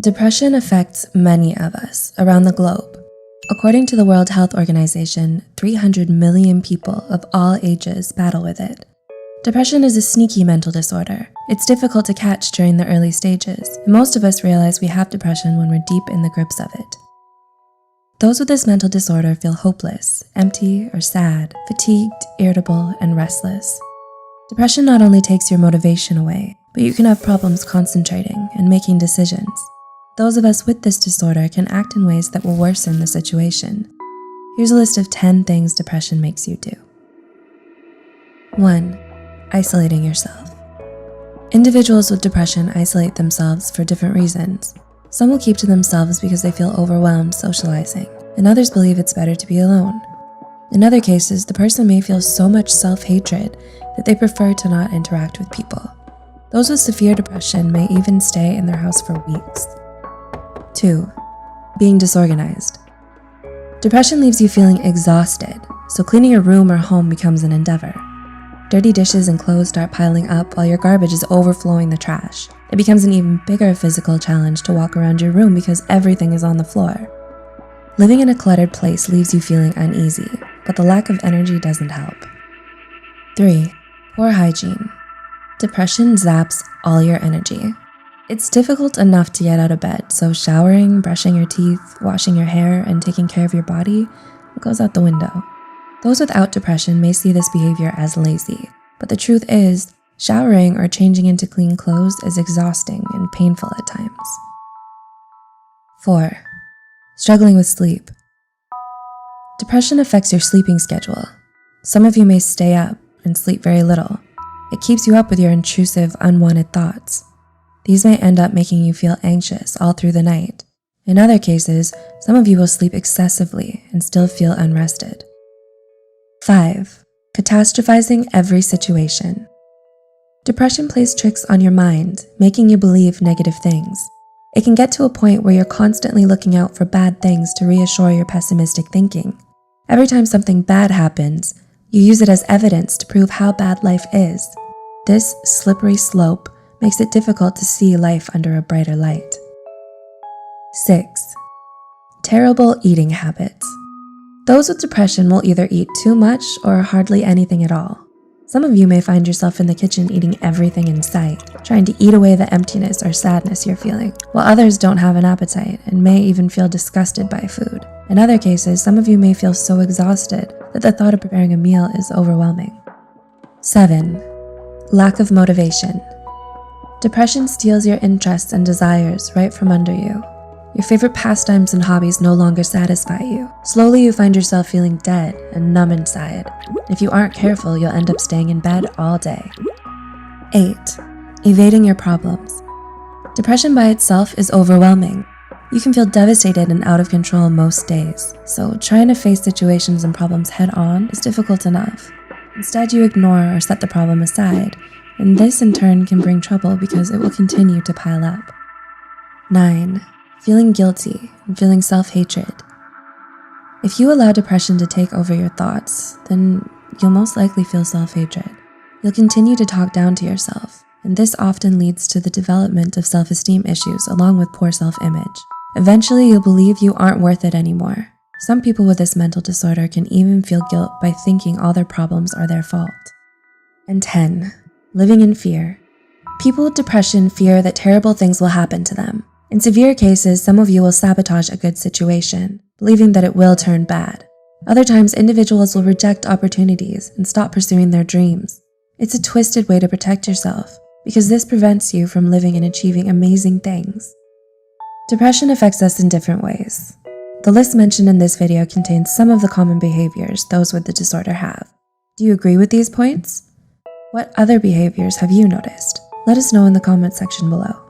Depression affects many of us around the globe. According to the World Health Organization, 300 million people of all ages battle with it. Depression is a sneaky mental disorder. It's difficult to catch during the early stages, and most of us realize we have depression when we're deep in the grips of it. Those with this mental disorder feel hopeless, empty or sad, fatigued, irritable, and restless. Depression not only takes your motivation away, but you can have problems concentrating and making decisions. Those of us with this disorder can act in ways that will worsen the situation. Here's a list of 10 things depression makes you do. 1. Isolating yourself. Individuals with depression isolate themselves for different reasons. Some will keep to themselves because they feel overwhelmed socializing, and others believe it's better to be alone. In other cases, the person may feel so much self-hatred that they prefer to not interact with people. Those with severe depression may even stay in their house for weeks. 2. Being disorganized. Depression leaves you feeling exhausted, so cleaning your room or home becomes an endeavor. Dirty dishes and clothes start piling up while your garbage is overflowing the trash. It becomes an even bigger physical challenge to walk around your room because everything is on the floor. Living in a cluttered place leaves you feeling uneasy, but the lack of energy doesn't help. 3. Poor hygiene. Depression zaps all your energy. It's difficult enough to get out of bed, so showering, brushing your teeth, washing your hair, and taking care of your body goes out the window. Those without depression may see this behavior as lazy, but the truth is, showering or changing into clean clothes is exhausting and painful at times. 4. Struggling with sleep. Depression affects your sleeping schedule. Some of you may stay up and sleep very little. It keeps you up with your intrusive, unwanted thoughts. These may end up making you feel anxious all through the night. In other cases, some of you will sleep excessively and still feel unrested. 5. Catastrophizing every situation. Depression plays tricks on your mind, making you believe negative things. It can get to a point where you're constantly looking out for bad things to reassure your pessimistic thinking. Every time something bad happens, you use it as evidence to prove how bad life is. This slippery slope makes it difficult to see life under a brighter light. 6. Terrible eating habits. Those with depression will either eat too much or hardly anything at all. Some of you may find yourself in the kitchen eating everything in sight, trying to eat away the emptiness or sadness you're feeling, while others don't have an appetite and may even feel disgusted by food. In other cases, some of you may feel so exhausted that the thought of preparing a meal is overwhelming. 7. Lack of motivation. Depression steals your interests and desires right from under you. Your favorite pastimes and hobbies no longer satisfy you. Slowly, you find yourself feeling dead and numb inside. If you aren't careful, you'll end up staying in bed all day. 8. Evading your problems. Depression by itself is overwhelming. You can feel devastated and out of control most days, so trying to face situations and problems head on is difficult enough. Instead, you ignore or set the problem aside, and this in turn can bring trouble because it will continue to pile up. 9. Feeling guilty and feeling self-hatred. If you allow depression to take over your thoughts, then you'll most likely feel self-hatred. You'll continue to talk down to yourself, and this often leads to the development of self-esteem issues along with poor self-image. Eventually, you'll believe you aren't worth it anymore. Some people with this mental disorder can even feel guilt by thinking all their problems are their fault. And 10. Living in fear. People with depression fear that terrible things will happen to them. In severe cases, some of you will sabotage a good situation, believing that it will turn bad. Other times, individuals will reject opportunities and stop pursuing their dreams. It's a twisted way to protect yourself, because this prevents you from living and achieving amazing things. Depression affects us in different ways. The list mentioned in this video contains some of the common behaviors those with the disorder have. Do you agree with these points? What other behaviors have you noticed? Let us know in the comment section below.